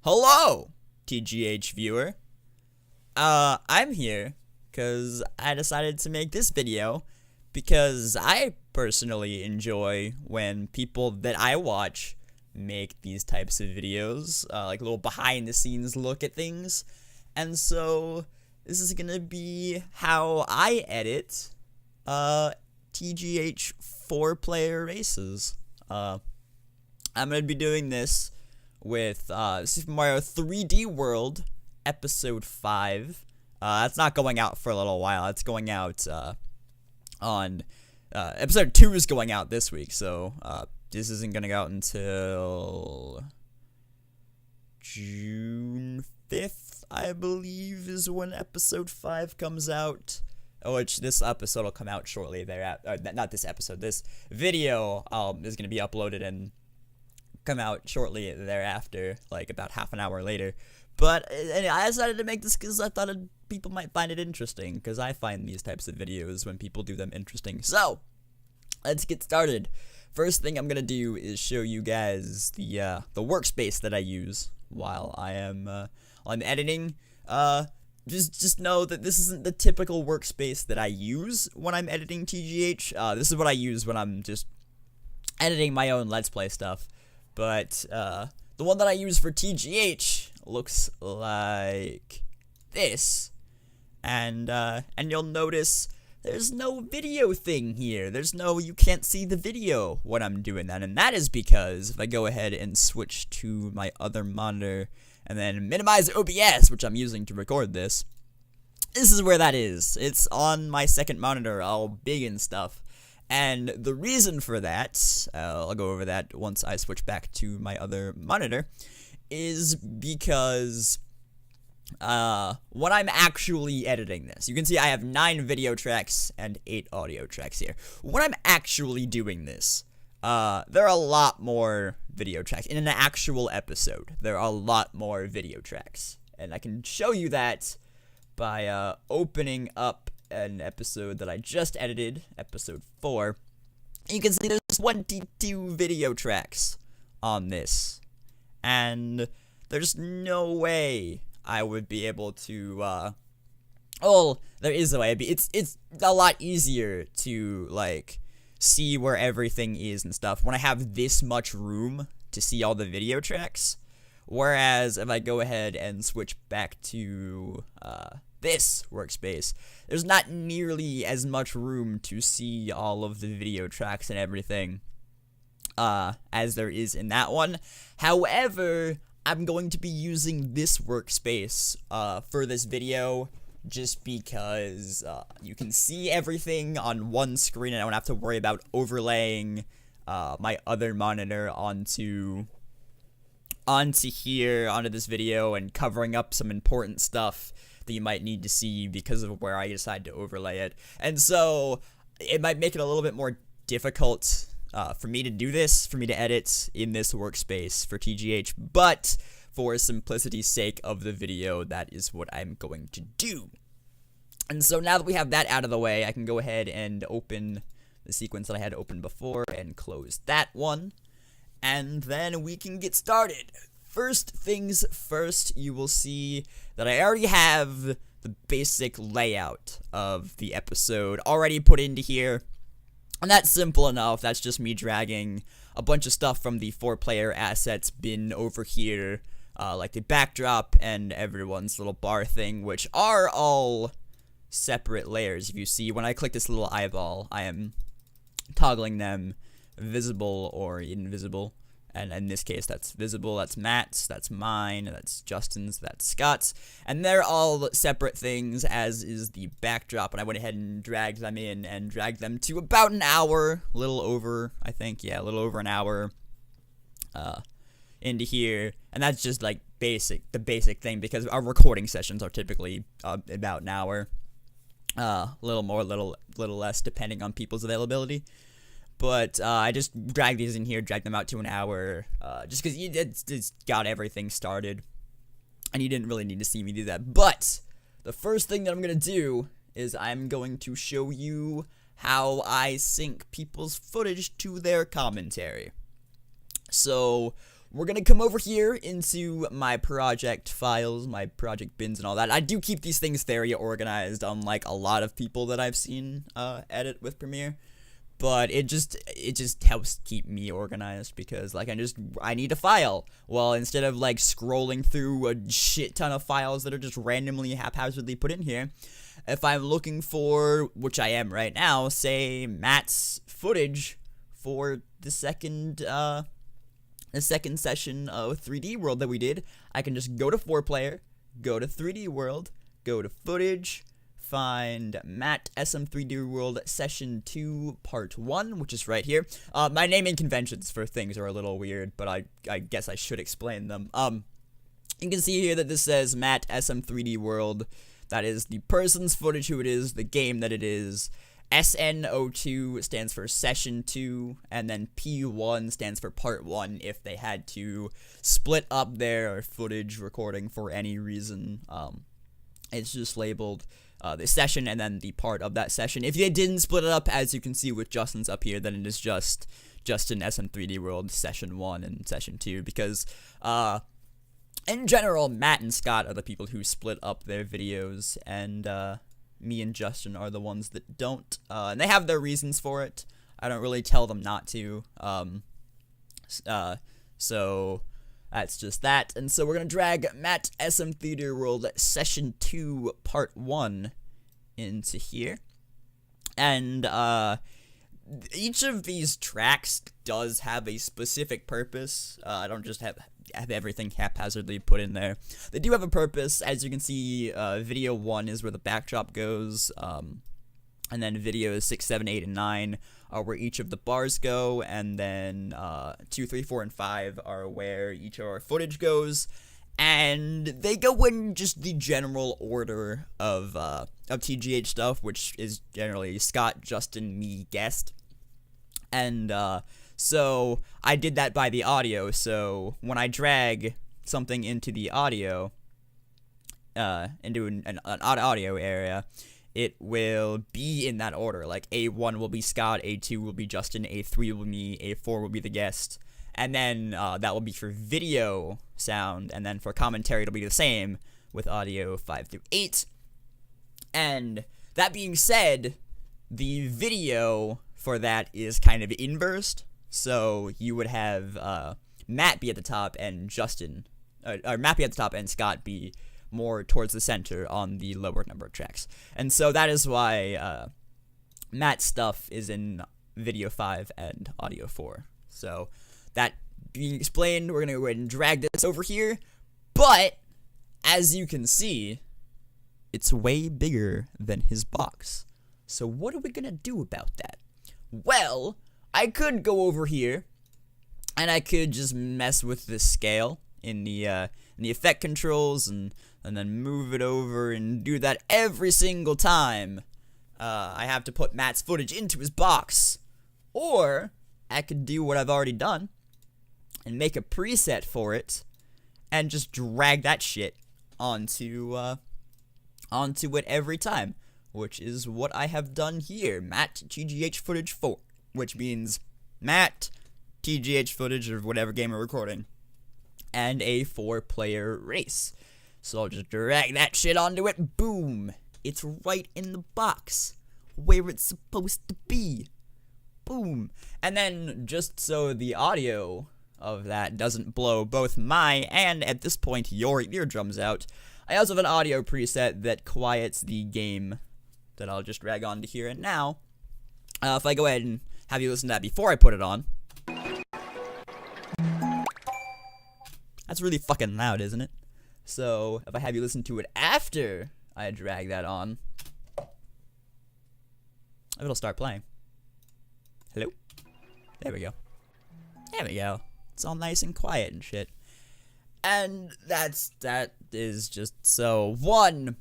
Hello, TGH viewer. I'm here because I decided to make this video because I personally enjoy when people that I watch make these types of videos, like a little behind the scenes look at things. And so this is gonna be how I edit TGH 4-player races. I'm gonna be doing this with Super Mario 3D World Episode 5. That's not going out for a little while. It's going out on Episode 2 is going out this week, so this isn't gonna go out until June 5th, I believe, is when Episode 5 comes out. Which this episode will come out shortly thereafter. Not this episode. This video is going to be uploaded and come out shortly thereafter, like about half an hour later. But anyway, I decided to make this because I thought people might find it interesting, because I find these types of videos when people do them interesting. So let's get started. First thing I'm gonna do is show you guys the workspace that I use while I'm editing. Just know that this isn't the typical workspace that I use when I'm editing TGH. This is what I use when I'm just editing my own Let's Play stuff. But the one that I use for TGH looks like this. And you'll notice there's no video thing here. You can't see the video when I'm doing that. And that is because if I go ahead and switch to my other monitor and then minimize OBS, which I'm using to record this, this is where that is. It's on my second monitor, all big and stuff. And the reason for that, I'll go over that once I switch back to my other monitor, is because when I'm actually editing this, you can see I have 9 video tracks and 8 audio tracks here. When I'm actually doing this, there are a lot more video tracks. In an actual episode, there are a lot more video tracks. And I can show you that by opening up an episode that I just edited, episode 4. You can see there's 22 video tracks on this. And there's no way I would be able to, well, there is a way. It's a lot easier to, like, see where everything is and stuff when I have this much room to see all the video tracks. Whereas if I go ahead and switch back to this workspace, there's not nearly as much room to see all of the video tracks and everything as there is in that one. However, I'm going to be using this workspace for this video just because you can see everything on one screen and I don't have to worry about overlaying my other monitor onto this video and covering up some important stuff that you might need to see because of where I decide to overlay it. And so it might make it a little bit more difficult for me to do this, for me to edit in this workspace for TGH, but for simplicity's sake of the video, that is what I'm going to do. And so now that we have that out of the way, I can go ahead and open the sequence that I had open before and close that one. And then we can get started. First things first, you will see that I already have the basic layout of the episode already put into here. And that's simple enough. That's just me dragging a bunch of stuff from the 4-player assets bin over here, like the backdrop and everyone's little bar thing, which are all separate layers. If you see, when I click this little eyeball, I am toggling them visible or invisible. And in this case, that's visible, that's Matt's, that's mine, that's Justin's, that's Scott's. And they're all separate things, as is the backdrop. And I went ahead and dragged them in and dragged them to about an hour, a little over, I think, yeah, a little over an hour into here. And that's just like the basic thing, because our recording sessions are typically about an hour. A little more, little less, depending on people's availability. But I just dragged these in here, dragged them out to an hour, just because it's got everything started, and you didn't really need to see me do that. But the first thing that I'm going to do is I'm going to show you how I sync people's footage to their commentary. So we're gonna come over here into my project files, my project bins and all that. I do keep these things very organized, unlike a lot of people that I've seen edit with Premiere. But it just helps keep me organized, because like I need a file. Well, instead of like scrolling through a shit ton of files that are just randomly haphazardly put in here, if I'm looking for, which I am right now, say Matt's footage for the second session of 3D World that we did, I can just go to 4Player, go to 3D World, go to footage, find Matt SM3D World Session 2 Part 1, which is right here. My naming conventions for things are a little weird, but I guess I should explain them. You can see here that this says Matt SM3D World. That is the person's footage, who it is, the game that it is. SN02 stands for Session 2, and then P1 stands for Part 1 if they had to split up their footage recording for any reason. It's just labeled the session and then the part of that session. If they didn't split it up, as you can see with Justin's up here, then it is just an SM3D World Session 1 and Session 2, because in general, Matt and Scott are the people who split up their videos, and me and Justin are the ones that don't, and they have their reasons for it. I don't really tell them not to, so that's just that. And so we're gonna drag Matt SM3D World Session 2 Part 1 into here, and each of these tracks does have a specific purpose. I don't just have everything haphazardly put in there. They do have a purpose. As you can see, video 1 is where the backdrop goes, and then videos 6, 7, 8, and 9 are where each of the bars go, and then 2, 3, 4, and 5 are where each of our footage goes, and they go in just the general order of TGH stuff, which is generally Scott, Justin, me, guest, and so I did that by the audio. So when I drag something into the audio, into an audio area, it will be in that order. Like A1 will be Scott, A2 will be Justin, A3 will be me, A4 will be the guest, and then that will be for video sound, and then for commentary it'll be the same with audio 5 through 8. And that being said, the video for that is kind of inversed. So you would have Matt be at the top and Justin, or Matt be at the top and Scott be more towards the center on the lower number of tracks. And so that is why Matt's stuff is in video 5 and audio 4. So that being explained, we're going to go ahead and drag this over here. But as you can see, it's way bigger than his box. So what are we going to do about that? Well, I could go over here, and I could just mess with the scale in the effect controls, and then move it over and do that every single time I have to put Matt's footage into his box. Or I could do what I've already done and make a preset for it, and just drag that shit onto it every time, which is what I have done here. Matt TGH footage 4. Which means Matt, TGH footage of whatever game we're recording, and a 4-player race. So I'll just drag that shit onto it. Boom. It's right in the box, where it's supposed to be. Boom. And then, just so the audio of that doesn't blow both my and, at this point, your eardrums out, I also have an audio preset that quiets the game that I'll just drag onto here. And now, if I go ahead and have you listen to that before I put it on. That's really fucking loud, isn't it? So, if I have you listen to it after I drag that on, it'll start playing. Hello? There we go. There we go. It's all nice and quiet and shit. And that is just so. One,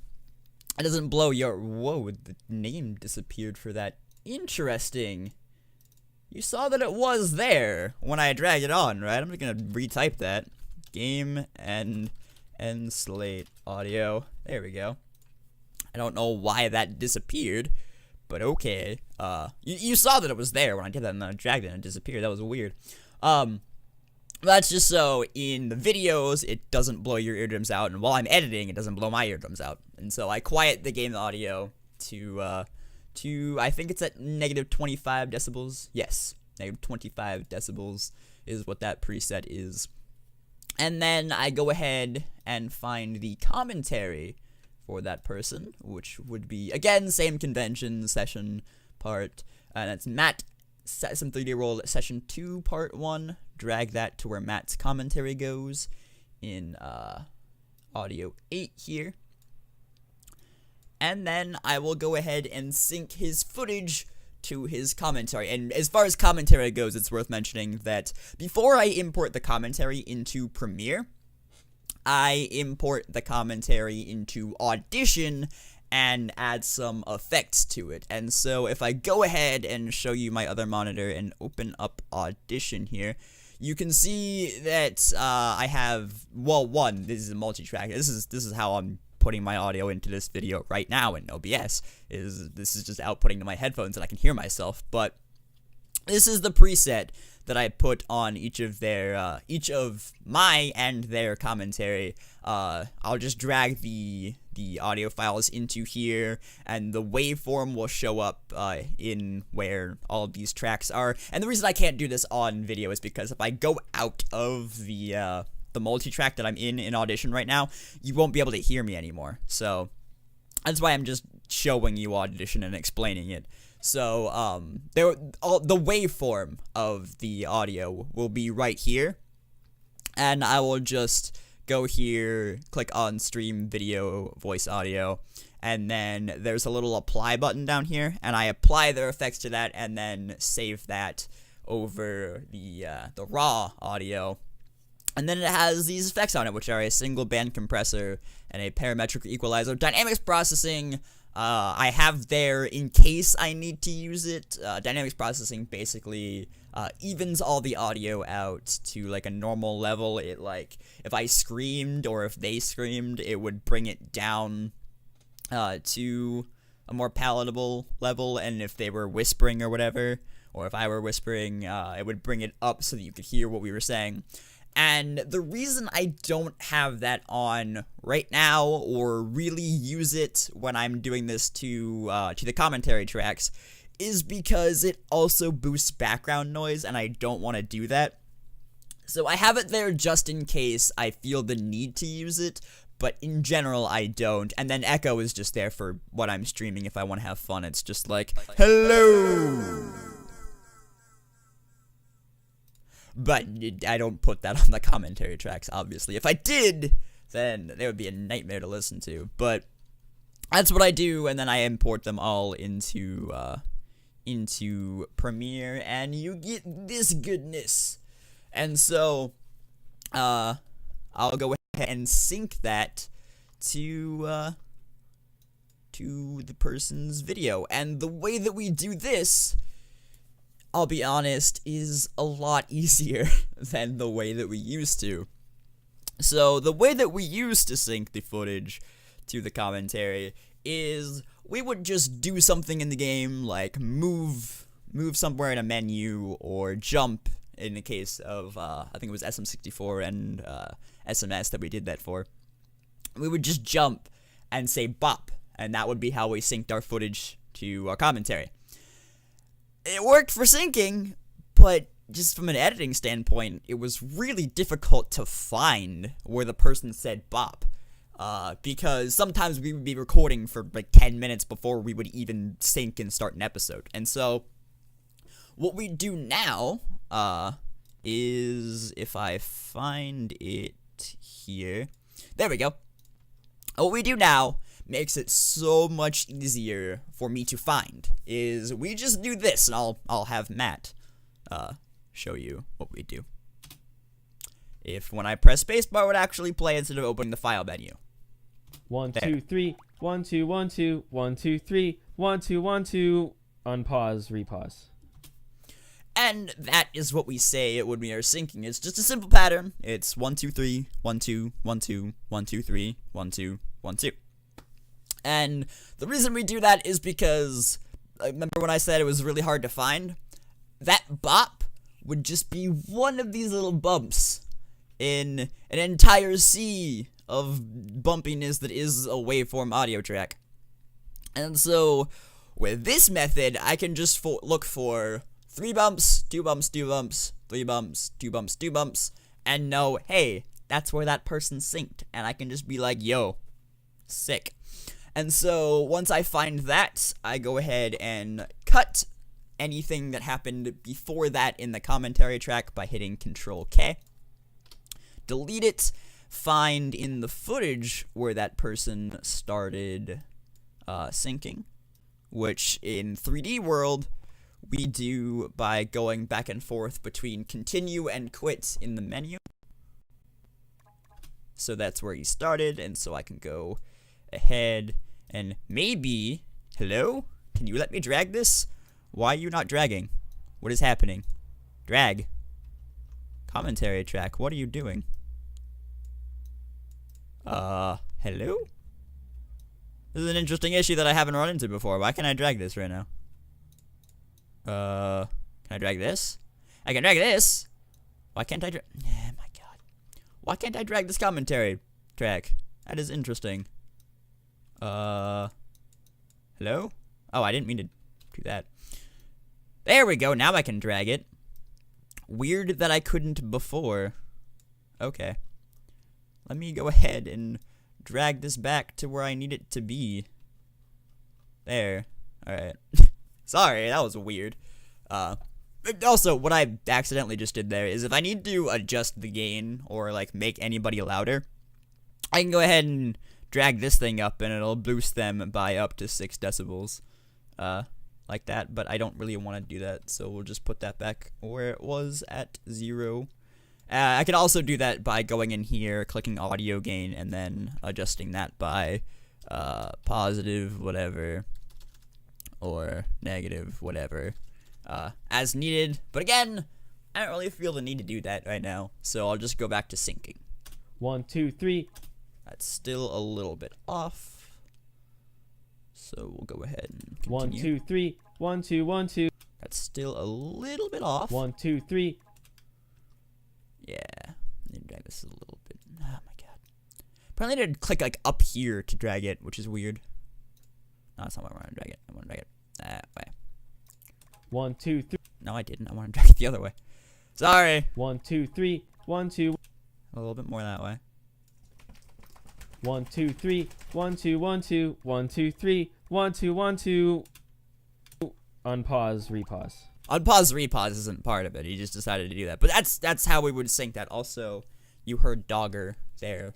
it doesn't blow your. Whoa, the name disappeared for that. Interesting. You saw that it was there when I dragged it on, right? I'm just gonna retype that. Game and slate audio. There we go. I don't know why that disappeared, but okay. You saw that it was there when I did that, and then I dragged it and it disappeared. That was weird. That's just so in the videos it doesn't blow your eardrums out, and while I'm editing it doesn't blow my eardrums out. And so I quiet the game audio to I think it's at negative 25 decibels. Yes, negative 25 decibels is what that preset is. And then I go ahead and find the commentary for that person, which would be, again, same convention, session part, and it's Matt Some 3D World Session 2 Part 1. Drag that to where Matt's commentary goes in audio 8 here. And then I will go ahead and sync his footage to his commentary. And as far as commentary goes, it's worth mentioning that before I import the commentary into Premiere, I import the commentary into Audition and add some effects to it. And so if I go ahead and show you my other monitor and open up Audition here, you can see that I have, well, one, this is a multi-track. This is how I'm putting my audio into this video right now in OBS. This is just outputting to my headphones and I can hear myself. But this is the preset that I put on each of my and their commentary. I'll just drag the audio files into here, and the waveform will show up in where all of these tracks are. And the reason I can't do this on video is because if I go out of the multi-track that I'm in Audition right now, you won't be able to hear me anymore. So that's why I'm just showing you Audition and explaining it. So the waveform of the audio will be right here, and I will just go here, click on Stream Video Voice Audio, and then there's a little apply button down here, and I apply the effects to that, and then save that over the raw audio. And then it has these effects on it, which are a single band compressor and a parametric equalizer, dynamics processing. I have there in case I need to use it. Dynamics processing basically evens all the audio out to like a normal level. It, like, if I screamed or if they screamed, it would bring it down to a more palatable level, and if they were whispering or whatever, or if I were whispering, it would bring it up so that you could hear what we were saying. And the reason I don't have that on right now, or really use it when I'm doing this to the commentary tracks, is because it also boosts background noise, and I don't want to do that. So I have it there just in case I feel the need to use it, but in general I don't. And then echo is just there for what I'm streaming if I want to have fun. It's just like, hello! But I don't put that on the commentary tracks, obviously. If I did, then they would be a nightmare to listen to. But that's what I do, and then I import them all into Premiere, and you get this goodness. And so, I'll go ahead and sync that to the person's video. And the way that we do this, I'll be honest, is a lot easier than the way that we used to. So the way that we used to sync the footage to the commentary is we would just do something in the game, like move somewhere in a menu, or jump in the case of, I think it was SM64 and SMS that we did that for. We would just jump and say bop, and that would be how we synced our footage to our commentary. It worked for syncing, but just from an editing standpoint, it was really difficult to find where the person said bop. Because sometimes we would be recording for like 10 minutes before we would even sync and start an episode. And so, what we do now, is, if I find it here, there we go. What we do now makes it so much easier for me to find, is we just do this, and I'll have Matt show you what we do. If when I press spacebar, it would actually play instead of opening the file menu. 1 2 3 1 2 1 2 1 2 3 1 2 1 2 unpause, repause. And that is what we say when we are syncing. It's just a simple pattern. It's 1 2 3 1 2 1 2 1 2 3 1 2 1 2. And the reason we do that is because, remember when I said it was really hard to find? That bop would just be one of these little bumps in an entire sea of bumpiness that is a waveform audio track. And so, with this method, I can just look for 3 bumps, 2 bumps, 2 bumps, 3 bumps, 2 bumps, 2 bumps, and know, hey, that's where that person synced. And I can just be like, yo, sick. And so, once I find that, I go ahead and cut anything that happened before that in the commentary track by hitting Control K. Delete it, find in the footage where that person started syncing, which in 3D world we do by going back and forth between continue and quit in the menu. So that's where he started, and so I can go ahead and maybe, hello? Can you let me drag this? Why are you not dragging? What is happening? Drag. Commentary track, what are you doing? Hello? This is an interesting issue that I haven't run into before. Why can't I drag this right now? Can I drag this? I can drag this! Why can't I drag... Oh my god. Why can't I drag this commentary track? That is interesting. Hello? Oh, I didn't mean to do that. There we go, now I can drag it. Weird that I couldn't before. Okay. Let me go ahead and drag this back to where I need it to be. There. Alright. Sorry, that was weird. Also, what I accidentally just did there is if I need to adjust the gain or, like, make anybody louder, I can go ahead and drag this thing up and it'll boost them by up to 6 decibels. Like that, but I don't really want to do that, so we'll just put that back where it was at 0. I can also do that by going in here, clicking audio gain, and then adjusting that by positive whatever or negative whatever as needed. But again, I don't really feel the need to do that right now, so I'll just go back to syncing. 1, 2, 3. That's still a little bit off, so we'll go ahead and continue. 1, 2, 3. 1, 2, 1, 2. That's still a little bit off. 1, 2, 3. Yeah, need to drag this a little bit. Oh my god. Apparently I need to click like up here to drag it, which is weird. No, that's not where I want to drag it. I want to drag it that way. 1, 2, 3. No, I didn't. I want to drag it the other way. Sorry. 1, 2, 3. 1, 2. A little bit more that way. 1, 2, 3. 1, 2, 1, 2. 1, 2, 3. 1, 2, 1, 2. Unpause, repause. Unpause, repause isn't part of it. He just decided to do that. But that's how we would sync that. Also, you heard Dogger there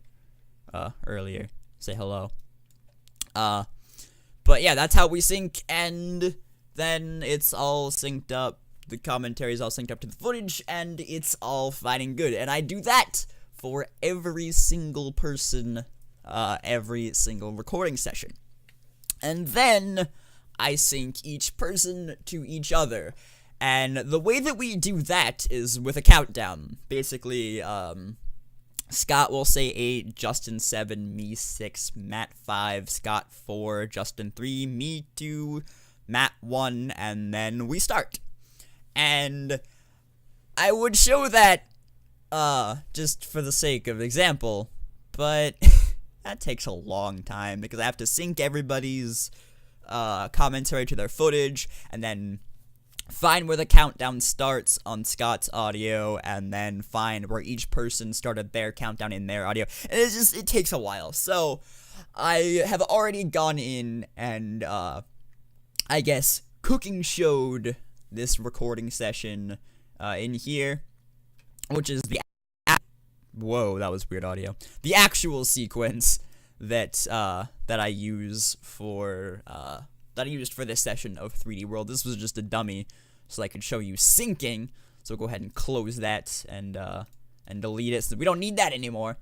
earlier say hello. But yeah, that's how we sync, and then it's all synced up. The commentary is all synced up to the footage, and it's all fine and good. And I do that for every single person, every single recording session. And then I sync each person to each other. And the way that we do that is with a countdown. Basically, Scott will say 8, Justin 7, me 6, Matt 5, Scott 4, Justin 3, me 2, Matt 1, and then we start. And I would show that, just for the sake of example, but that takes a long time because I have to sync everybody's commentary to their footage, and then find where the countdown starts on Scott's audio, and then find where each person started their countdown in their audio. And it takes a while. So I have already gone in and I guess cooking showed this recording session in here, which is the whoa, that was weird audio. The actual sequence that that I use for that I used for this session of 3D World. This was just a dummy, so I could show you syncing. So go ahead and close that and delete it, so we don't need that anymore.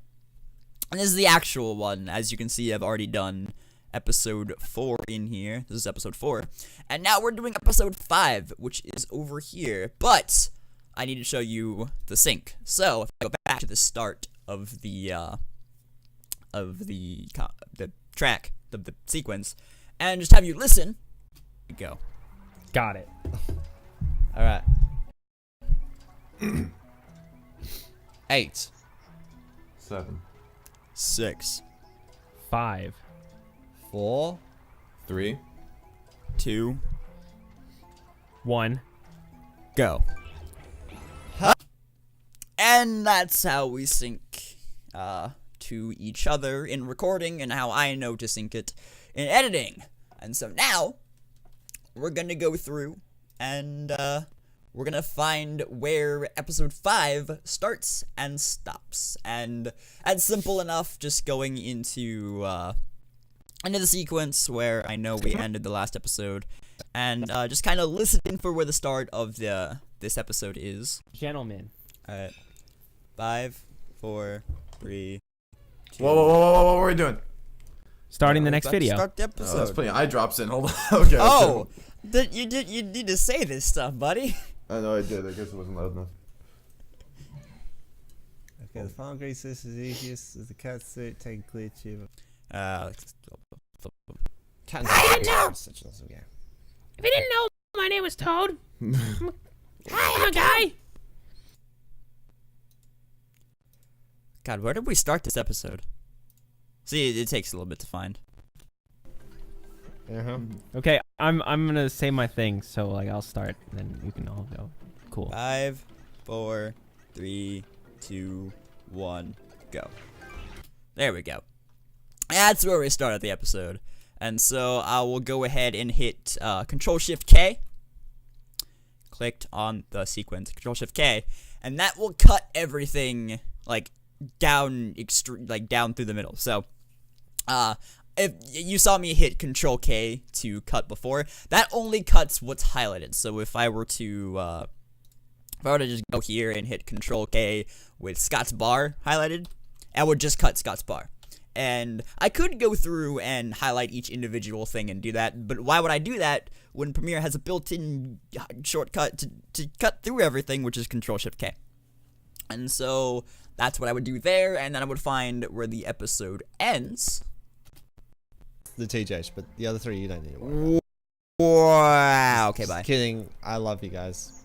And this is the actual one. As you can see, I've already done episode 4 in here. This is episode 4, and now we're doing episode 5, which is over here. But I need to show you the sync. So if I go back to the start of the track, the sequence, and just have you listen. Go. Got it. Alright. 8. 7. 6, 5. 4. 3. 2, 1. go. And that's how we sync to each other in recording, and how I know to sync it in editing. And so now we're gonna go through and we're gonna find where episode 5 starts and stops. And that's simple enough, just going into the sequence where I know we ended the last episode, and just kind of listening for where the start of this episode is. Gentlemen. Alright. 5, 4, 3, 2. Whoa, what are we doing? Starting the next video. Start the Oh, let's episode. put eye drops in. Hold on. Okay. Oh, you need to say this stuff, buddy. I know I did. I guess it wasn't loud enough. Okay, the final grade is as easiest as the cat suit, technically achievable. Can't such a little game. If you didn't know, my name is Toad. Hi, I'm a guy. God, where did we start this episode? See, it takes a little bit to find. Okay, I'm gonna say my thing, so like I'll start, and then you can all go. Cool. 5, 4, 3, 2, 1, go. There we go. That's where we started the episode. And so I will go ahead and hit Control-Shift-K. Clicked on the sequence, Control-Shift-K, and that will cut everything like down through the middle. So, if you saw me hit Control-K to cut before, that only cuts what's highlighted. So if I were to just go here and hit Control-K with Scott's bar highlighted, I would just cut Scott's bar. And I could go through and highlight each individual thing and do that, but why would I do that when Premiere has a built-in shortcut to cut through everything, which is Control-Shift-K? And so that's what I would do there, and then I would find where the episode ends. The TJs, but the other 3 you don't need to worry about. Wow. Okay, Just bye. kidding. I love you guys.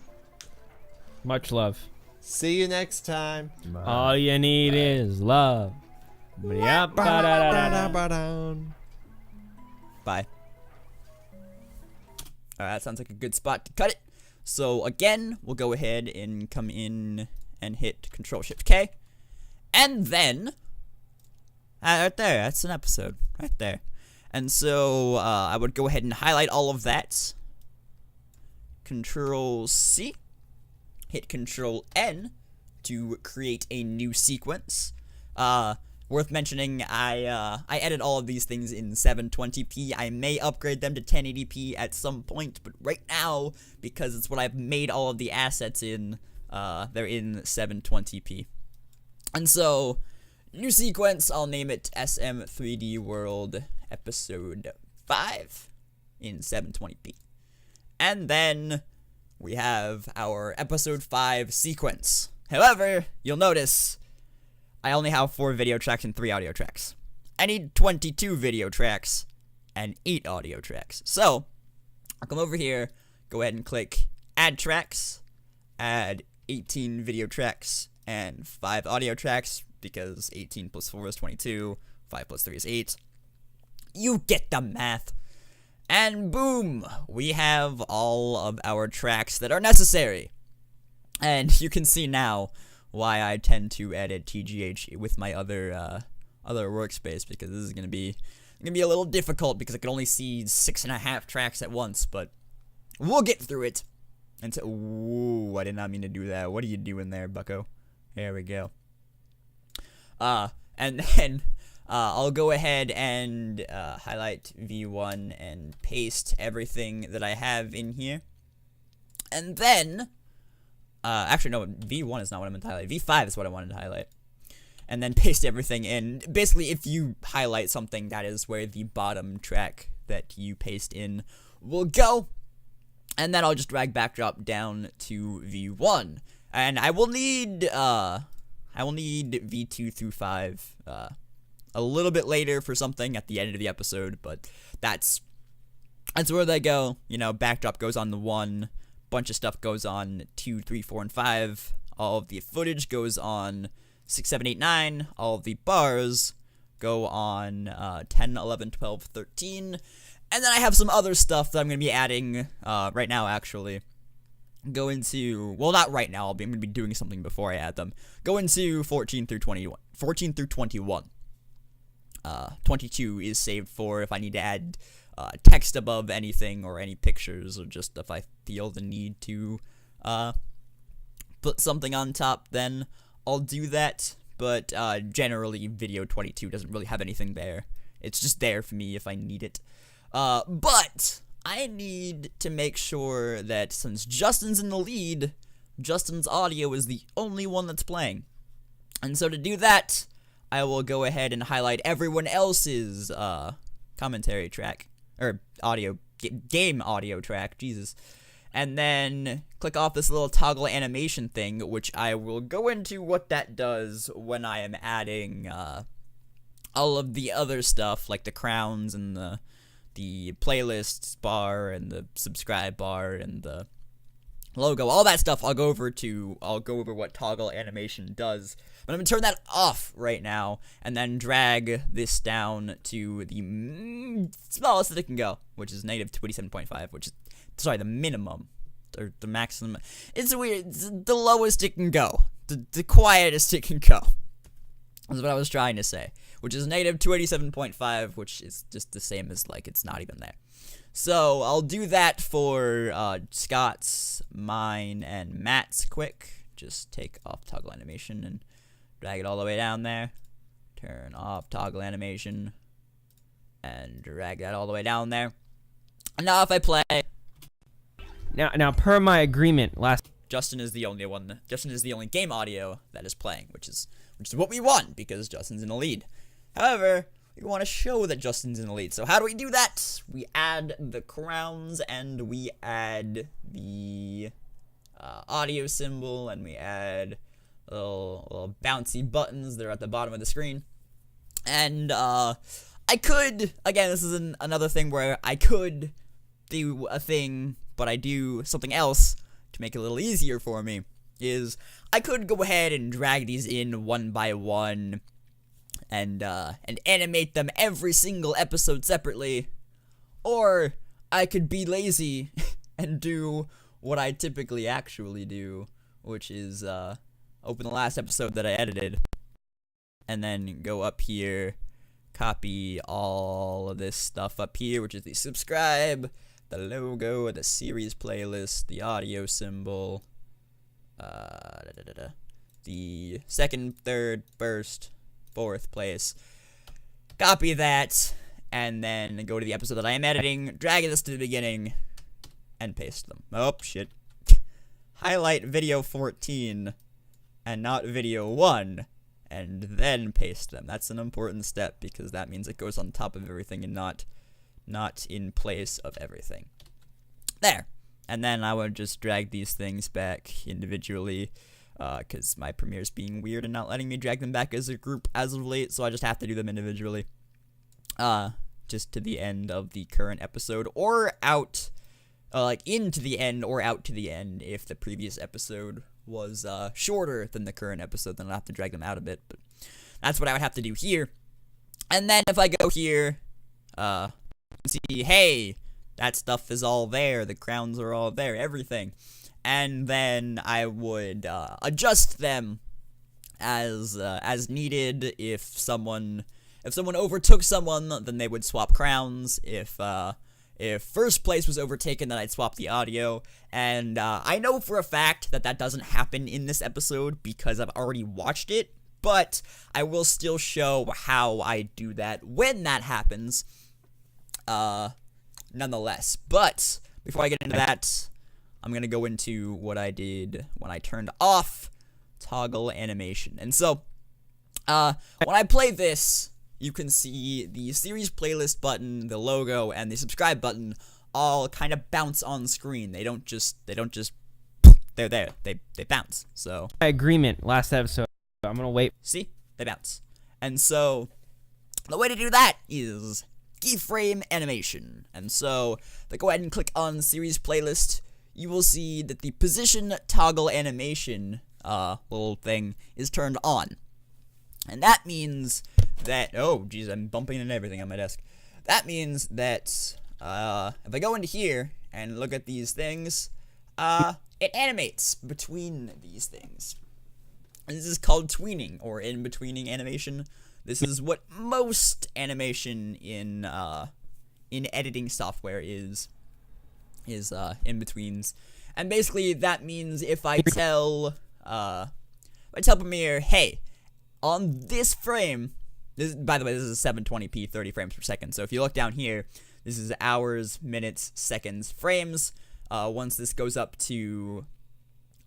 Much love. See you next time. All you need is love. Yep. Ba-da-ba-da-ba-down. Bye. Alright, that sounds like a good spot to cut it. So again, we'll go ahead and come in and hit Control-Shift-K. And then, right there, that's an episode, right there. And so, I would go ahead and highlight all of that. Control-C. Hit Control-N to create a new sequence. Worth mentioning, I edit all of these things in 720p. I may upgrade them to 1080p at some point, but right now, because it's what I've made all of the assets in, they're in 720p. And so, new sequence, I'll name it SM3D World Episode 5 in 720p. And then, we have our Episode 5 sequence. However, you'll notice I only have 4 video tracks and 3 audio tracks. I need 22 video tracks and 8 audio tracks. So, I'll come over here, go ahead and click Add Tracks, add 18 video tracks and 5 audio tracks, because 18 plus 4 is 22, 5 plus 3 is 8. You get the math. And boom, we have all of our tracks that are necessary. And you can see now why I tend to edit TGH with my other workspace, because this is gonna be a little difficult because I can only see 6.5 tracks at once, but we'll get through it. And so, ooh, I did not mean to do that. What are you doing there, bucko? There we go. And then I'll go ahead and highlight V1 and paste everything that I have in here. And then actually, no, V1 is not what I meant to highlight. V5 is what I wanted to highlight. And then paste everything in. Basically, if you highlight something, that is where the bottom track that you paste in will go. And then I'll just drag backdrop down to V1. And I will need V2 through 5 a little bit later for something at the end of the episode, but that's where they go. You know, backdrop goes on the 1. Bunch of stuff goes on 2, 3, 4, and 5. all of the footage goes on 6, 7, 8, 9. All of the bars go on 10, 11, 12, 13. And then I have some other stuff that I'm going to be adding right now, actually. Go into, well, not right now, I'm going to be doing something before I add them. Go into 14 through 21. 14 through 21. 22 is saved for if I need to add text above anything or any pictures, or just if I feel the need to put something on top, then I'll do that. But generally, video 22 doesn't really have anything there. It's just there for me if I need it. But I need to make sure that since Justin's in the lead, Justin's audio is the only one that's playing. And so to do that, I will go ahead and highlight everyone else's commentary track, or audio, game audio track, Jesus. And then click off this little toggle animation thing, which I will go into what that does when I am adding all of the other stuff, like the crowns and the playlists bar and the subscribe bar and the logo, all that stuff. I'll go over what toggle animation does. But I'm gonna turn that off right now, and then drag this down to the smallest that it can go, which is negative 27.5, which is, sorry, the minimum, or the maximum. It's weird. It's the lowest it can go, the quietest it can go. That's what I was trying to say, which is negative 287.5, which is just the same as, like, it's not even there. So I'll do that for Scott's, mine, and Matt's quick. Just take off toggle animation and drag it all the way down there. Turn off toggle animation and drag that all the way down there. And now if I play, Now, per my agreement Justin is the only game audio that is playing, which is what we want, because Justin's in the lead. However, we want to show that Justin's in the lead. So how do we do that? We add the crowns, and we add the audio symbol, and we add little bouncy buttons that are at the bottom of the screen. And I could, again, this is another thing where I could do a thing, but I do something else to make it a little easier for me, is I could go ahead and drag these in one by one and animate them every single episode separately, or I could be lazy and do what I typically actually do, which is open the last episode that I edited, and then go up here, copy all of this stuff up here, which is the subscribe, the logo, the series playlist, the audio symbol, the second, third, first, fourth place. Copy that, and then go to the episode that I am editing, drag this to the beginning, and paste them. Oh, shit. Highlight video 14, and not video 1, and then paste them. That's an important step, because that means it goes on top of everything and not in place of everything. There. And then I would just drag these things back individually, because my Premiere's being weird and not letting me drag them back as a group as of late, so I just have to do them individually. Just to the end of the current episode, or out, like into the end or out to the end if the previous episode was shorter than the current episode, then I'll have to drag them out a bit, but that's what I would have to do here. And then if I go here, see, hey, that stuff is all there, the crowns are all there, everything. And then I would adjust them as needed. If someone overtook someone, then they would swap crowns. If first place was overtaken, then I'd swap the audio. And I know for a fact that doesn't happen in this episode because I've already watched it, but I will still show how I do that when that happens, nonetheless. But before I get into that, I'm going to go into what I did when I turned off toggle animation. And so, when I play this, you can see the series playlist button, the logo, and the subscribe button all kind of bounce on screen. They don't just, they're there. They bounce. So, agreement last episode. I'm going to wait. See? They bounce. And so, the way to do that is keyframe animation. And so, if I go ahead and click on series playlist, you will see that the position toggle animation little thing is turned on. And that means that, oh geez, I'm bumping into everything on my desk. That means that, if I go into here and look at these things, it animates between these things. And this is called tweening, or in-betweening animation. This is what most animation in editing software is in-betweens. And basically that means if I tell Premiere, hey, on this frame, by the way, this is 720p, 30 frames per second. So if you look down here, this is hours, minutes, seconds, frames. Once this goes up to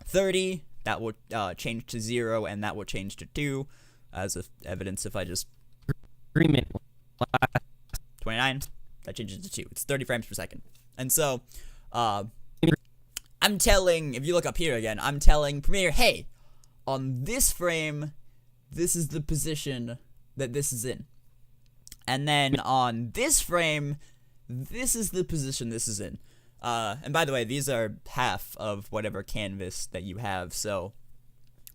30, that will change to 0, and that will change to 2. As evidence, if I just 29, that changes to 2. It's 30 frames per second. And so, I'm telling, if you look up here again, I'm telling Premiere, hey, on this frame, this is the position that this is in. And then on this frame, this is the position this is in. And by the way, these are half of whatever canvas that you have. So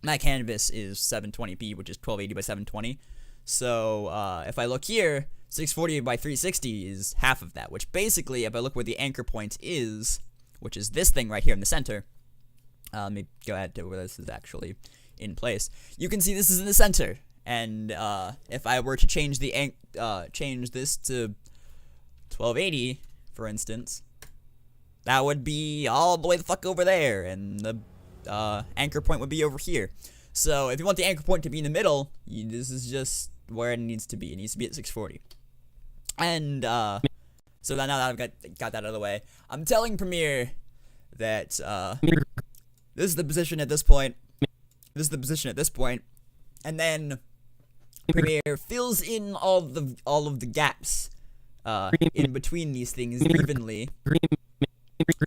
my canvas is 720p, which is 1280 by 720. So if I look here, 640 by 360 is half of that, which basically, if I look where the anchor point is, which is this thing right here in the center, let me go ahead to where this is actually in place. You can see this is in the center. And if I were to change the change this to 1280, for instance, that would be all the way the fuck over there, and the anchor point would be over here. So if you want the anchor point to be in the middle, this is just where it needs to be. It needs to be at 640. And so now that I've got that out of the way, I'm telling Premiere that this is the position at this point. This is the position at this point, and then Premiere fills in all of the gaps in between these things evenly.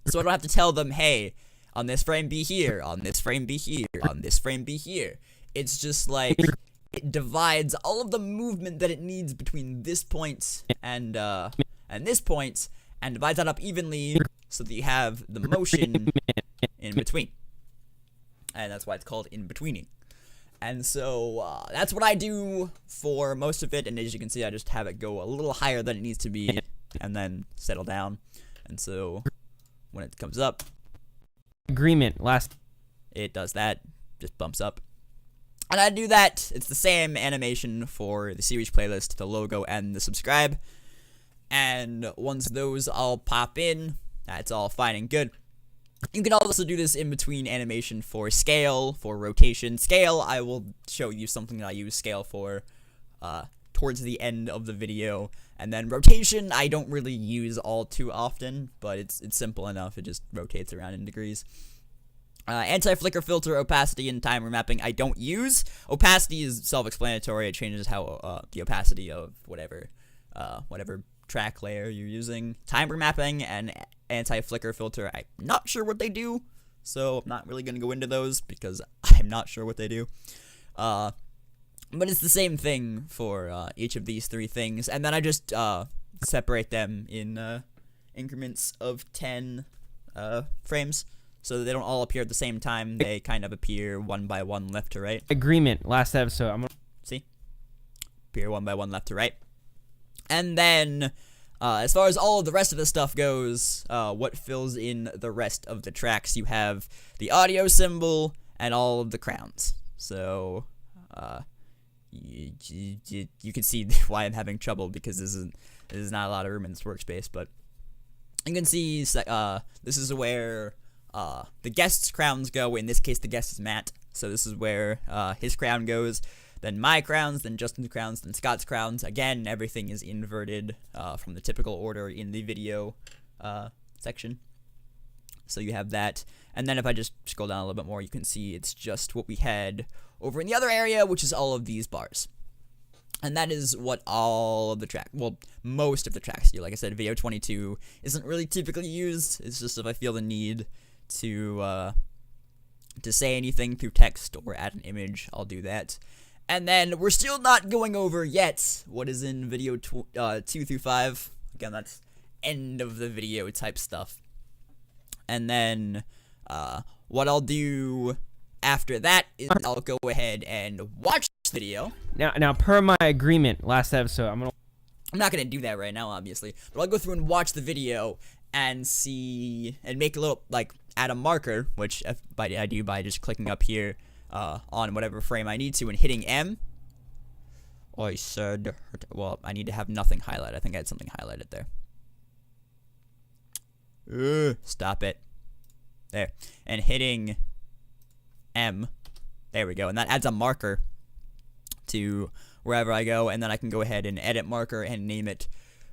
So I don't have to tell them, hey, on this frame be here, on this frame be here, on this frame be here. It's just like it divides all of the movement that it needs between this point and this point, and divides that up evenly so that you have the motion in between. And that's why it's called in-betweening. And so that's what I do for most of it, and as you can see, I just have it go a little higher than it needs to be, and then settle down. And so when it comes up, it does that, just bumps up. And I do that. It's the same animation for the series playlist, the logo, and the subscribe. And once those all pop in, that's all fine and good. You can also do this in between animation for scale, for rotation. Scale, I will show you something that I use scale for towards the end of the video. And then rotation, I don't really use all too often, but it's simple enough. It just rotates around in degrees. Anti-flicker filter, opacity, and time remapping I don't use. Opacity is self-explanatory. It changes how the opacity of whatever track layer you're using. Time remapping and anti-flicker filter, I'm not sure what they do, so I'm not really going to go into those because I'm not sure what they do. But it's the same thing for each of these three things, and then I just separate them in increments of 10 frames, so that they don't all appear at the same time. They kind of appear one by one, left to right. Last episode. See? Appear one by one, left to right. And then, as far as all of the rest of the stuff goes, what fills in the rest of the tracks, you have the audio symbol and all of the crowns. So, you can see why I'm having trouble, because this is not a lot of room in this workspace, but you can see this is where the guest's crowns go. In this case, the guest is Matt, so this is where his crown goes. Then my crowns, then Justin's crowns, then Scott's crowns. Again, everything is inverted from the typical order in the video section. So you have that. And then if I just scroll down a little bit more, you can see it's just what we had over in the other area, which is all of these bars. And that is what all of the tracks, well, most of the tracks do. Like I said, video 22 isn't really typically used. It's just if I feel the need to say anything through text or add an image, I'll do that. And then we're still not going over yet what is in video 2 through 5. Again, that's end of the video type stuff. And then what I'll do after that is I'll go ahead and watch the video. Now, per my agreement last episode, I'm not gonna do that right now, obviously, but I'll go through and watch the video and see and make a little add a marker, which I do by just clicking up here on whatever frame I need to and hitting M. I said, well, I need to have nothing highlighted. I think I had something highlighted there. Stop it. There. And hitting M. There we go. And that adds a marker to wherever I go. And then I can go ahead and edit marker and name it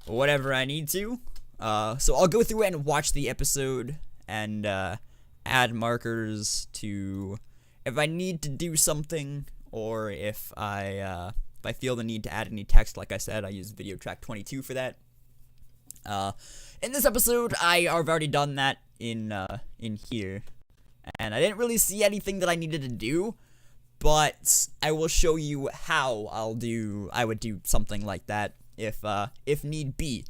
whatever I need to. So I'll go through and watch the episode and add markers to if I need to do something or if I feel the need to add any text. Like I said, I use video track 22 for that. In this episode, I've already done that in here, and I didn't really see anything that I needed to do, but I will show you how I would do something like that if need be.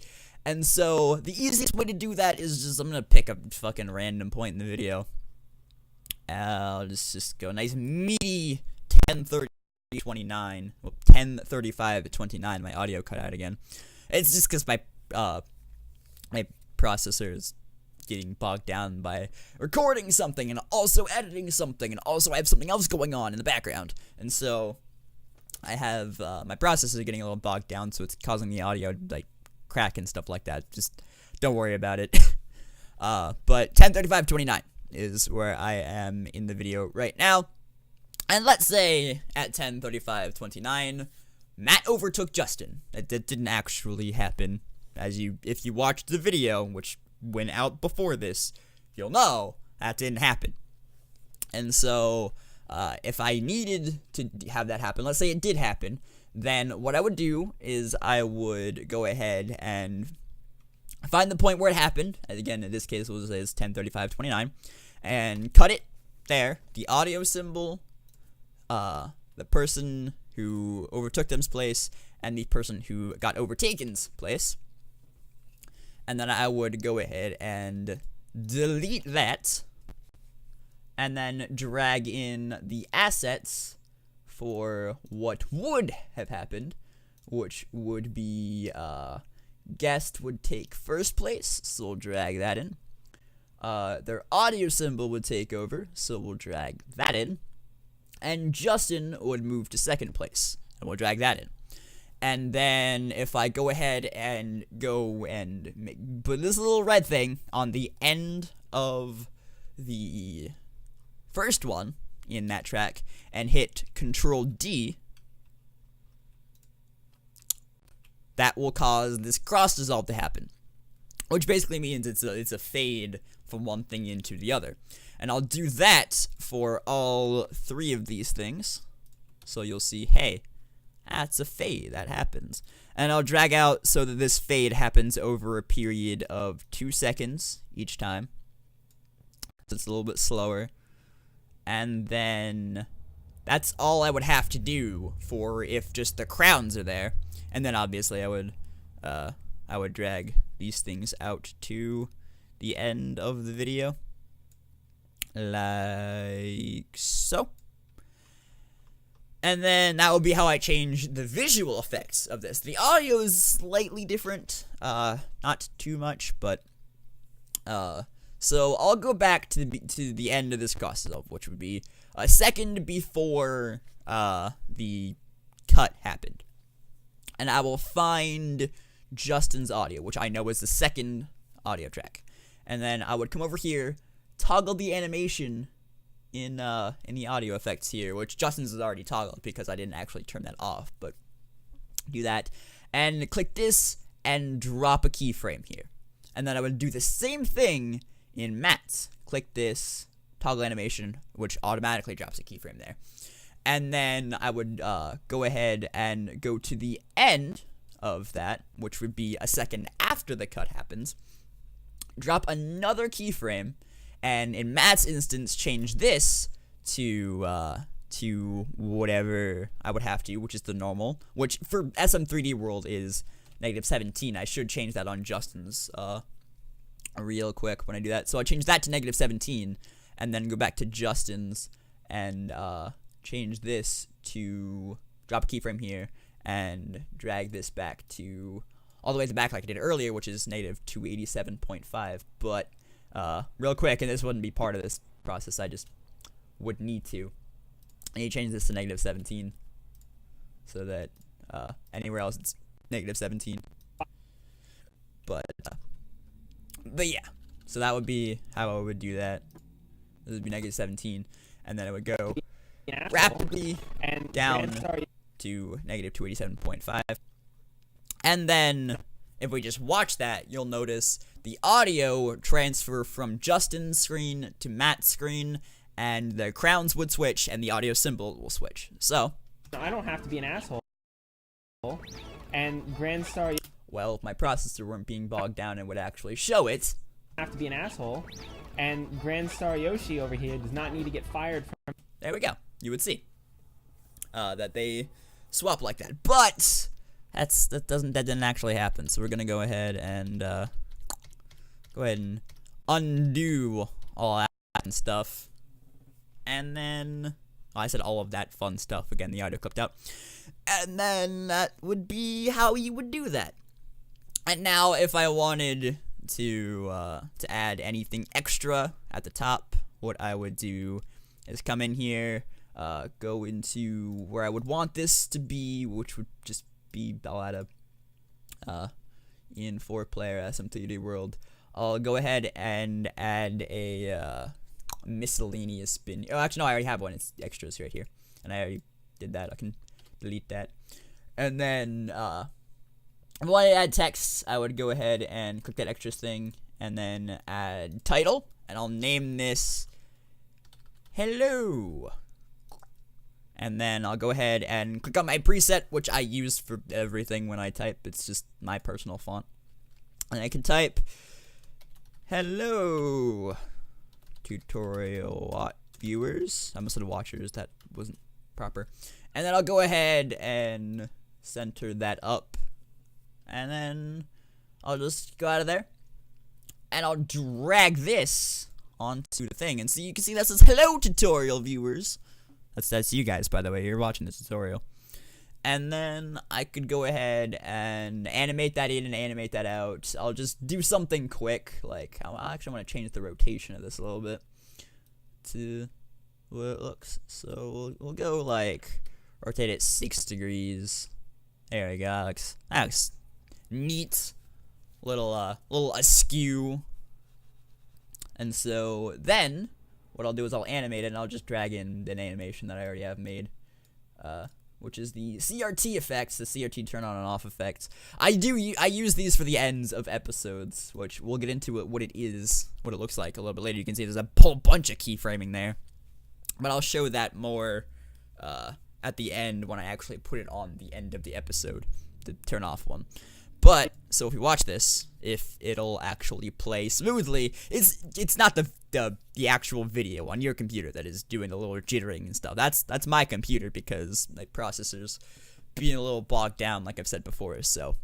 And so the easiest way to do that is just I'm gonna pick a fucking random point in the video. I'll just go nice meaty 10:30:29. Well, 10:35:29. My audio cut out again. It's just because my processor is getting bogged down by recording something and also editing something, and also I have something else going on in the background, and so I have my processor getting a little bogged down, so it's causing the audio to crack and stuff like that. Just don't worry about it. But 10:35:29 is where I am in the video right now. And let's say at 10:35:29, Matt overtook Justin. That didn't actually happen. If you watched the video, which went out before this, you'll know that didn't happen. And so, if I needed to have that happen, let's say it did happen, then what I would do is I would go ahead and find the point where it happened. Again, in this case, it was 10:35:29, and cut it there. The audio symbol, the person who overtook them's place, and the person who got overtaken's place. And then I would go ahead and delete that, and then drag in the assets for what would have happened, which would be guest would take first place, so we'll drag that in. Their audio symbol would take over, so we'll drag that in. And Justin would move to second place, and we'll drag that in. And then if I go ahead and put this little red thing on the end of the first one in that track and hit Control D, that will cause this cross dissolve to happen, which basically means it's a fade from one thing into the other. And I'll do that for all three of these things, so you'll see, hey, that's a fade that happens. And I'll drag out so that this fade happens over a period of 2 seconds each time, so it's a little bit slower. And then that's all I would have to do for if just the crowns are there. And then obviously I would drag these things out to the end of the video, like so. And then that will be how I change the visual effects of this. The audio is slightly different, not too much, but so I'll go back to the end of this cross dissolve, which would be a second before the cut happened, and I will find Justin's audio, which I know is the second audio track, and then I would come over here, toggle the animation in the audio effects here, which Justin's is already toggled because I didn't actually turn that off, but do that, and click this and drop a keyframe here. And then I would do the same thing in Matt's. Click this, toggle animation, which automatically drops a keyframe there. And then I would go ahead and go to the end of that, which would be a second after the cut happens, drop another keyframe, and in Matt's instance, change this to whatever I would have to, which is the normal, which for SM3D World is -17. I should change that on Justin's real quick when I do that. So I change that to -17, and then go back to Justin's and change this to drop a keyframe here and drag this back to all the way to the back like I did earlier, which is negative 287.5. But real quick, and this wouldn't be part of this process, I just would need to. I need to change this to negative 17 so that anywhere else it's negative 17. But yeah, so that would be how I would do that. This would be negative 17, and then it would go rapidly down to negative 287.5. And then if we just watch that, you'll notice the audio transfer from Justin's screen to Matt's screen, and the crowns would switch, and the audio symbol will switch. So I don't have to be an asshole. And Grand Star. Well, if my processor weren't being bogged down, it would actually show it. Have to be an asshole. And Grand Star Yoshi over here does not need to get fired from. There we go. You would see that they swap like that, but that didn't actually happen. So we're gonna go ahead and undo all that and stuff, and then I said all of that fun stuff again. The audio clipped out, and then that would be how you would do that. And now, if I wanted to add anything extra at the top, what I would do is come in here, go into where I would want this to be, which would just be I'll add a in 4-player SM3D world. I'll go ahead and add a miscellaneous bin. Oh, actually, no, I already have one. It's extras right here, and I already did that. I can delete that. And then if I want to add text, I would go ahead and click that extras thing, and then add title, and I'll name this hello. And then I'll go ahead and click on my preset, which I use for everything when I type. It's just my personal font. And I can type hello tutorial viewers. I almost said watchers. That wasn't proper. And then I'll go ahead and center that up. And then I'll just go out of there. And I'll drag this onto the thing. And so you can see that says hello tutorial viewers. That's you guys, by the way. You're watching this tutorial. And then I could go ahead and animate that in and animate that out. I'll just do something quick. Like, I actually want to change the rotation of this a little bit to what it looks. So we'll go like rotate it 6 degrees. There we go. That looks neat. Little askew. And so then what I'll do is I'll animate it, and I'll just drag in an animation that I already have made, which is the CRT effects, the CRT turn on and off effects. I use these for the ends of episodes, which we'll get into what it is, what it looks like a little bit later. You can see there's a whole bunch of keyframing there, but I'll show that more at the end when I actually put it on the end of the episode, the turn off one. But so if we watch this, if it'll actually play smoothly, it's not the actual video on your computer that is doing the little jittering and stuff. That's my computer, because my processor's being a little bogged down, like I've said before. So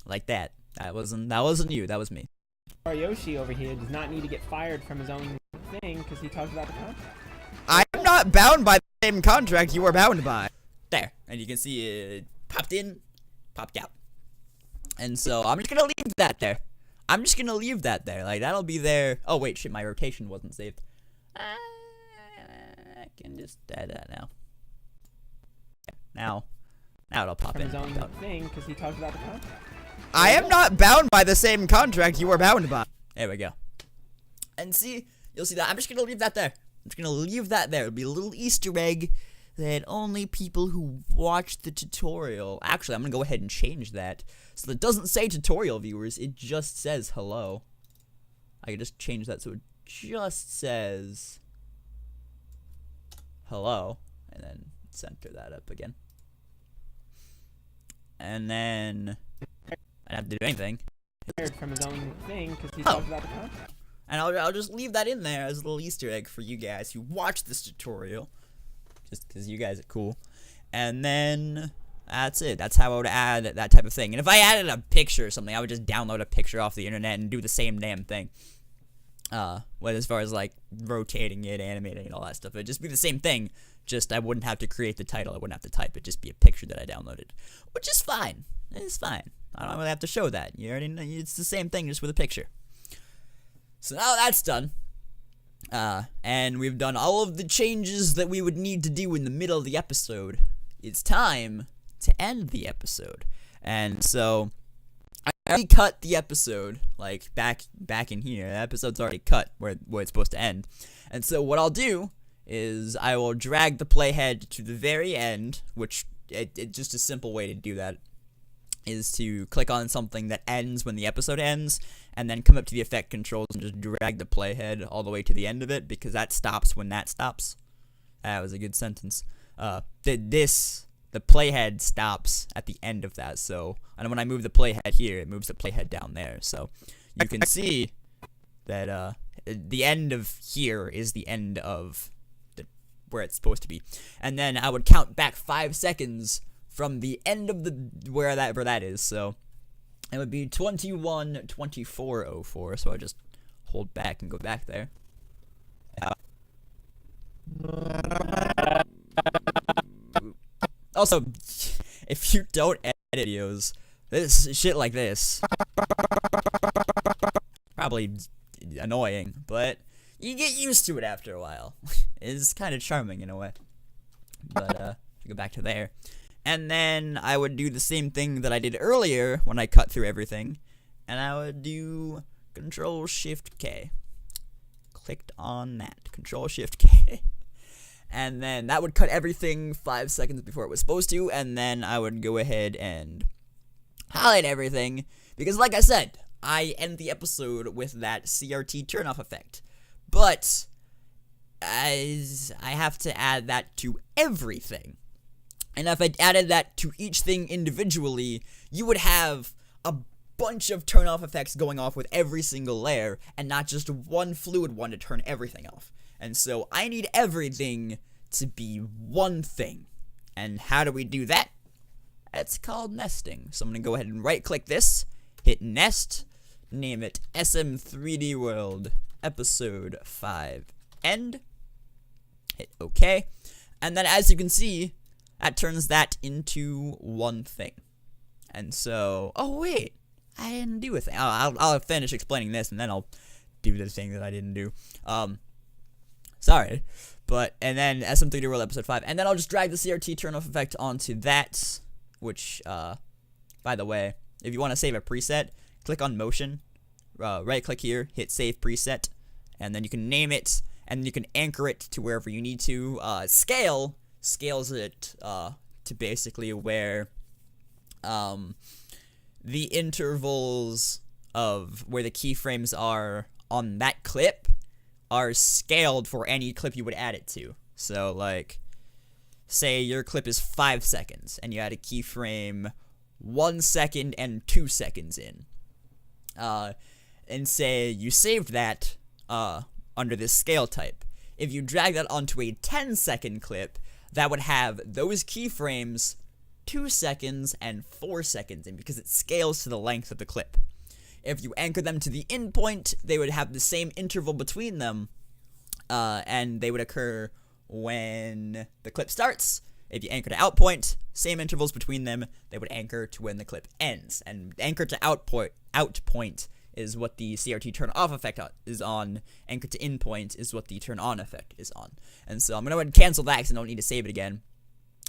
like that. That wasn't you. That was me. Yoshi over here does not need to get fired from his own thing because he talks about the contract. I'm not bound by the same contract you are bound by. There, and you can see it popped in, popped out. And so I'm just gonna leave that there. Like, that'll be there. Oh wait, shit, my rotation wasn't saved. I can just add that now. Now it'll pop From in. his own thing because he talks about the contract. I am not bound by the same contract you are bound by. There we go. And see, you'll see that. I'm just gonna leave that there. It'll be a little Easter egg that only people who watch the tutorial. Actually, I'm gonna go ahead and change that so that it doesn't say tutorial viewers. It just says hello. I can just change that so it just says hello, and then center that up again. And then I don't have to do anything. From his own thing because he talks about the contract. And I'll just leave that in there as a little Easter egg for you guys who watch this tutorial, just because you guys are cool. And then that's it. That's how I would add that type of thing. And if I added a picture or something, I would just download a picture off the internet and do the same damn thing. But as far as like rotating it, animating it, all that stuff, it'd just be the same thing. Just I wouldn't have to create the title. I wouldn't have to type it. Just be a picture that I downloaded, which is fine. It's fine. I don't really have to show that. You already know. It's the same thing, just with a picture. So now that's done. And we've done all of the changes that we would need to do in the middle of the episode. It's time to end the episode. And so I already cut the episode, like back in here. The episode's already cut where it's supposed to end. And so what I'll do is I will drag the playhead to the very end, which it just a simple way to do that is to click on something that ends when the episode ends, and then come up to the effect controls and just drag the playhead all the way to the end of it, because that stops when that stops. That was a good sentence. The playhead stops at the end of that, so, and when I move the playhead here, it moves the playhead down there, so you can see that the end of here is the end of where it's supposed to be. And then I would count back 5 seconds from the end of the where that is, so it would be 21:24:04. So I just hold back and go back there. Also, if you don't edit videos, this shit like this probably annoying, but you get used to it after a while. It's kind of charming in a way. But go back to there. And then I would do the same thing that I did earlier when I cut through everything. And I would do Control-Shift-K. Clicked on that. Control-Shift-K. And then that would cut everything 5 seconds before it was supposed to. And then I would go ahead and highlight everything. Because like I said, I end the episode with that CRT turn-off effect. But I have to add that to everything. And if I added that to each thing individually, you would have a bunch of turn-off effects going off with every single layer, and not just one fluid one to turn everything off. And so I need everything to be one thing. And how do we do that? It's called nesting. So I'm going to go ahead and right-click this, hit Nest, name it SM3D World Episode 5 End, hit OK, and then as you can see, that turns that into one thing. And so, oh wait, I didn't do a thing. I'll finish explaining this, and then I'll do the thing that I didn't do. Sorry, but, and then SM3D World Episode 5, and then I'll just drag the CRT turn-off effect onto that, which, by the way, if you want to save a preset, click on Motion, right-click here, hit Save Preset, and then you can name it, and you can anchor it to wherever you need to. Scales it to basically where the intervals of where the keyframes are on that clip are scaled for any clip you would add it to. So, like, say your clip is 5 seconds, and you add a keyframe 1 second and 2 seconds in. And say you saved that under this scale type. If you drag that onto a 10-second clip, that would have those keyframes 2 seconds and 4 seconds in, because it scales to the length of the clip. If you anchor them to the end point, they would have the same interval between them, and they would occur when the clip starts. If you anchor to out point, same intervals between them, they would anchor to when the clip ends. And anchor to out point is what the CRT turn off effect is on. Anchor to in point is what the turn on effect is on. And so I'm going to go ahead and cancel that because I don't need to save it again.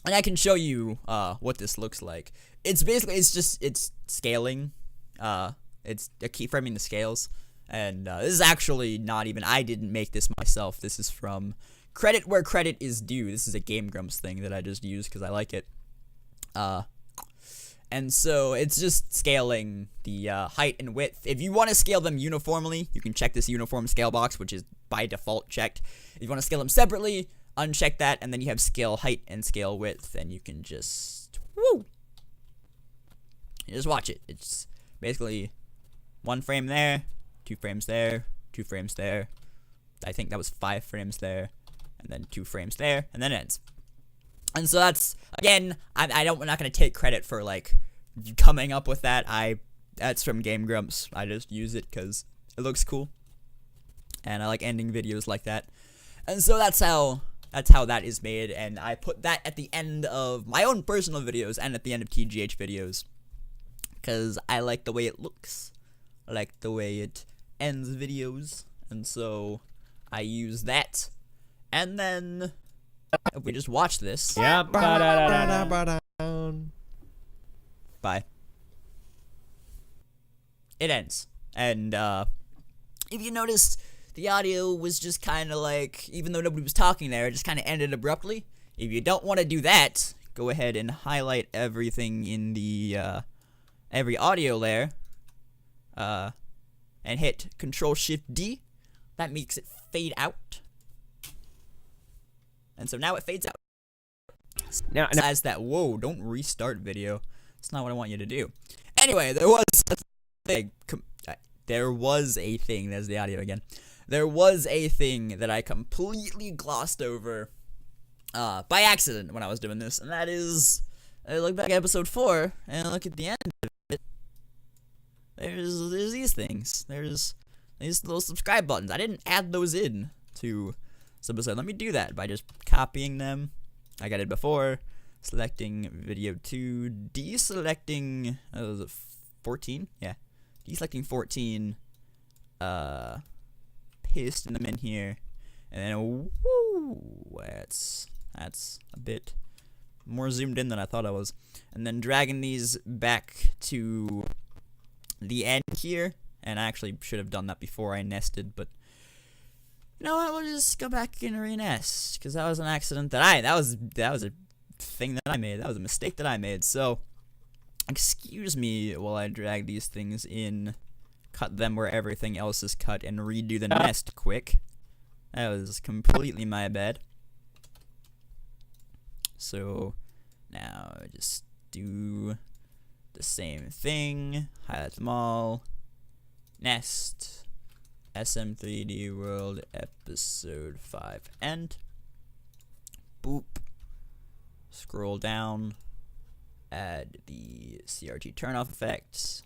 And I can show you what this looks like. It's basically, it's scaling. It's keyframing the scales. And this is actually not even, I didn't make this myself. This is from credit where credit is due. This is a Game Grumps thing that I just used because I like it. And so it's just scaling the height and width. If you want to scale them uniformly, you can check this uniform scale box, which is by default checked. If you want to scale them separately, uncheck that, and then you have scale height and scale width, and you can just, you just watch it. It's basically 1 frame there, 2 frames there, 2 frames there. I think that was 5 frames there, and then 2 frames there, and then it ends. And so that's, again, I'm not going to take credit for, like, coming up with that. That's from Game Grumps. I just use it because it looks cool. and I like ending videos like that. And so that's how that is made, and I put that at the end of my own personal videos and at the end of TGH videos, because I like the way it looks. I like the way it ends videos, and so I use that. And then if we just watch this, Yeah. bye. It ends. And if you noticed, the audio was just kind of like, even though nobody was talking there, it just kind of ended abruptly. If you don't want to do that, go ahead and highlight everything in the every audio layer, and hit Control-Shift-D. That makes it fade out. And so now it fades out. Now, As that, whoa, don't restart video. That's not what I want you to do. Anyway, there was a thing. There was a thing. There's the audio again. There was a thing that I completely glossed over by accident when I was doing this, and that is, I look back at episode 4 and look at the end of it. There's these things. There's these little subscribe buttons. I didn't add those in to this episode. Let me do that by just copying them. Like I did before. Selecting video 2, deselecting, was it 14? Yeah. Deselecting 14, pasting them in here, and then, woo, that's a bit more zoomed in than I thought I was. And then dragging these back to the end here, and I actually should have done that before I nested, but you know what, we'll just go back and re-nest, because that was an accident that was a thing that I made. That was a mistake that I made. So excuse me while I drag these things in, cut them where everything else is cut, and redo the nest quick. That was completely my bad. So now just do the same thing, highlight them all, nest, SM3D World Episode 5 end, boop. Scroll down, add the CRT turnoff effects,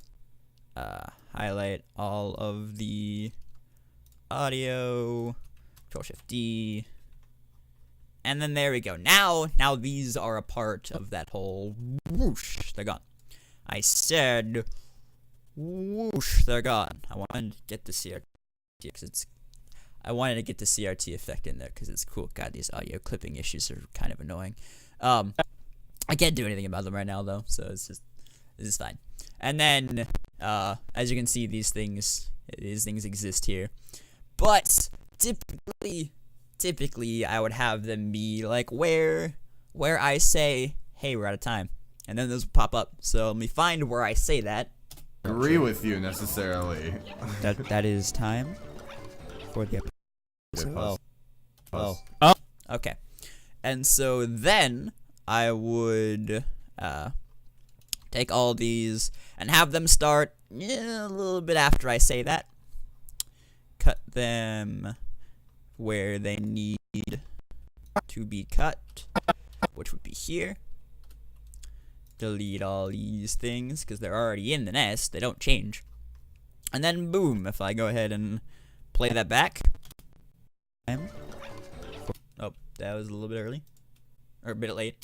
highlight all of the audio, Control-Shift-D, and then there we go. Now these are a part of that whole whoosh, they're gone. I said whoosh, they're gone. I wanted to get the CRT because I wanted to get the CRT effect in there because it's cool. God, these audio clipping issues are kind of annoying. I can't do anything about them right now though, so this is fine. And then, as you can see, these things exist here, but typically I would have them be like where I say, hey, we're out of time, and then those will pop up. So let me find where I say that. Agree with you necessarily. That is time for the episode. Oh. Okay. And so then I would take all these and have them start a little bit after I say that. Cut them where they need to be cut, which would be here. Delete all these things because they're already in the nest. They don't change. And then boom, if I go ahead and play that back. Oh, that was a little bit early. Or a bit late.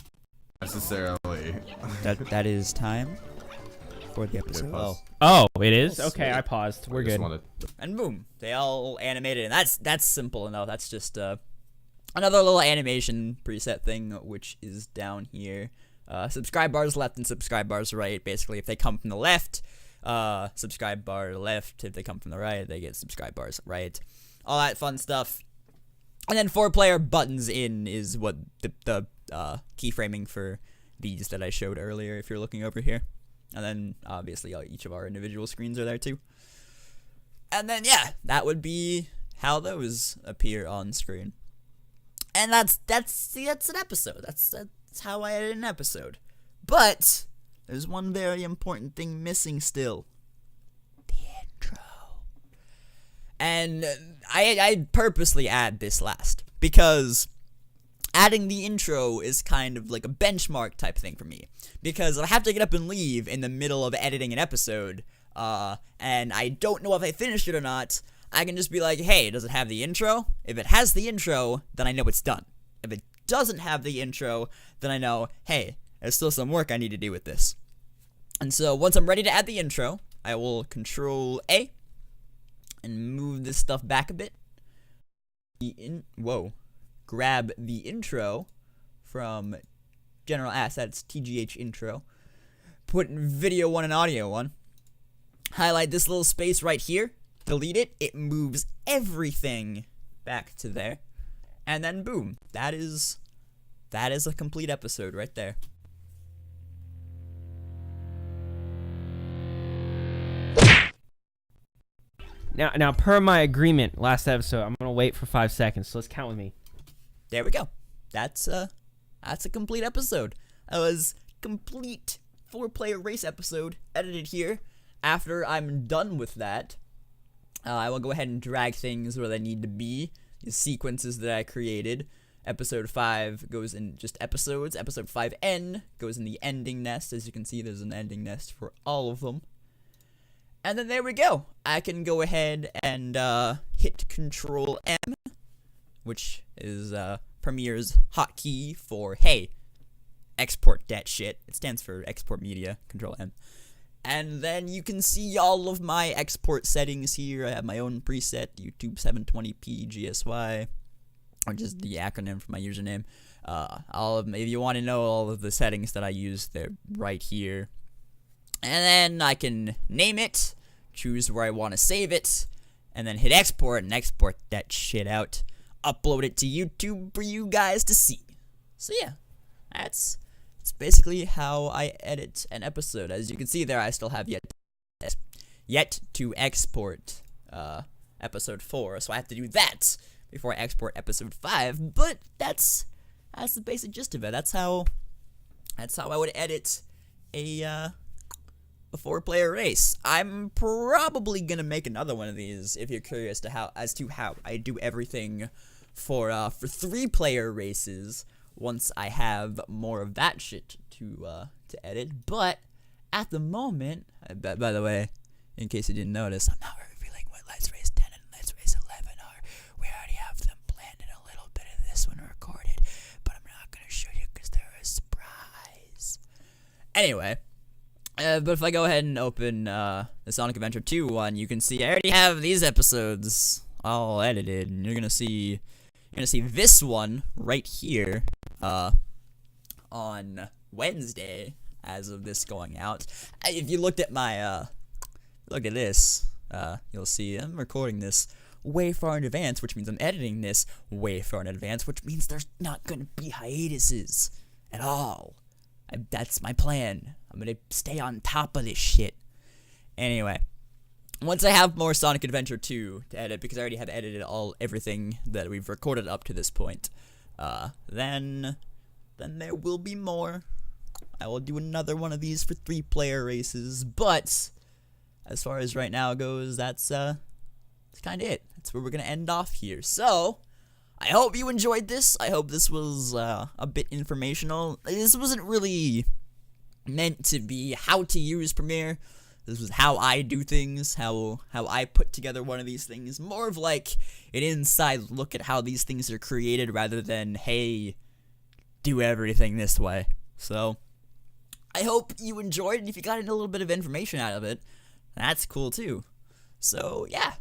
Necessarily. That is time for the episode. oh, it is? Okay, I paused. We're good. And boom, they all animated, and that's simple enough. That's just another little animation preset thing, which is down here. Subscribe bars left and subscribe bars right. Basically, if they come from the left, subscribe bar left. If they come from the right, they get subscribe bars right. All that fun stuff. And then 4-player buttons in is what the keyframing for these that I showed earlier, if you're looking over here. And then, obviously, each of our individual screens are there, too. And then, yeah, that would be how those appear on screen. And that's an episode. That's how I edit an episode. But there's one very important thing missing still. The intro. And I purposely add this last because adding the intro is kind of like a benchmark type thing for me, because I have to get up and leave in the middle of editing an episode, and I don't know if I finished it or not. I can just be like, hey, does it have the intro? If it has the intro, then I know it's done. If it doesn't have the intro, then I know, hey, there's still some work I need to do with this. And so once I'm ready to add the intro, I will Control A and move this stuff back a bit. Grab the intro from General Assets, TGH intro. Put video 1 and audio 1. Highlight this little space right here. Delete it. It moves everything back to there. And then boom. That is a complete episode right there. Now, per my agreement last episode, I'm gonna wait for 5 seconds. So let's count with me. There we go. That's a complete episode. That was complete 4-player race episode edited here. After I'm done with that, I will go ahead and drag things where they need to be. The sequences that I created. Episode 5 goes in just episodes. Episode 5N goes in the ending nest. As you can see, there's an ending nest for all of them. And then there we go. I can go ahead and hit Control M, which is Premiere's hotkey for, hey, export that shit. It stands for export media, Control M. And then you can see all of my export settings here. I have my own preset, YouTube 720p GSY, which is the acronym for my username. If you want to know all of the settings that I use, they're right here. And then I can name it, choose where I want to save it, and then hit export and export that shit out. Upload it to YouTube for you guys to see. So yeah, it's basically how I edit an episode. As you can see there, I still have yet to export episode 4, so I have to do that before I export episode 5. But that's the basic gist of it. That's how I would edit a 4-player race. I'm probably gonna make another one of these if you're curious as to how I do everything for 3-player races once I have more of that shit to edit. But at the moment, by the way, in case you didn't notice, I'm not revealing what Let's Race 10 and Let's Race 11 are. We already have them planned and a little bit of this one recorded, but I'm not gonna show you because they're a surprise. Anyway, but if I go ahead and open the Sonic Adventure 2 one, you can see I already have these episodes all edited, and you're gonna see this one right here on Wednesday as of this going out. If you looked at my look at this, you'll see I'm recording this way far in advance, which means I'm editing this way far in advance, which means there's not gonna be hiatuses at all. That's my plan. I'm gonna stay on top of this shit. Anyway, once I have more Sonic Adventure 2 to edit, because I already have edited everything that we've recorded up to this point, then there will be more. I will do another one of these for 3-player races, but as far as right now goes, that's kind of it. That's where we're gonna end off here. So I hope you enjoyed this. I hope this was a bit informational. This wasn't really meant to be how to use Premiere. This was how I do things, how I put together one of these things. More of like an inside look at how these things are created rather than, hey, do everything this way. So I hope you enjoyed, and if you got a little bit of information out of it, that's cool too. So yeah,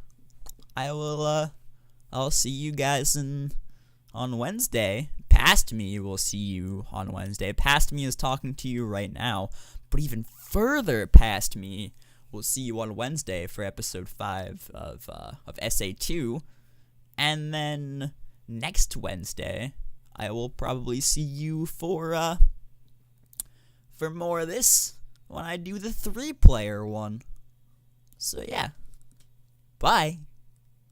I'll see you guys on Wednesday. Past me will see you on Wednesday. Past me is talking to you right now, but even further past me will see you on Wednesday for episode 5 of SA2, and then next Wednesday I will probably see you for more of this when I do the 3-player one. So yeah, bye.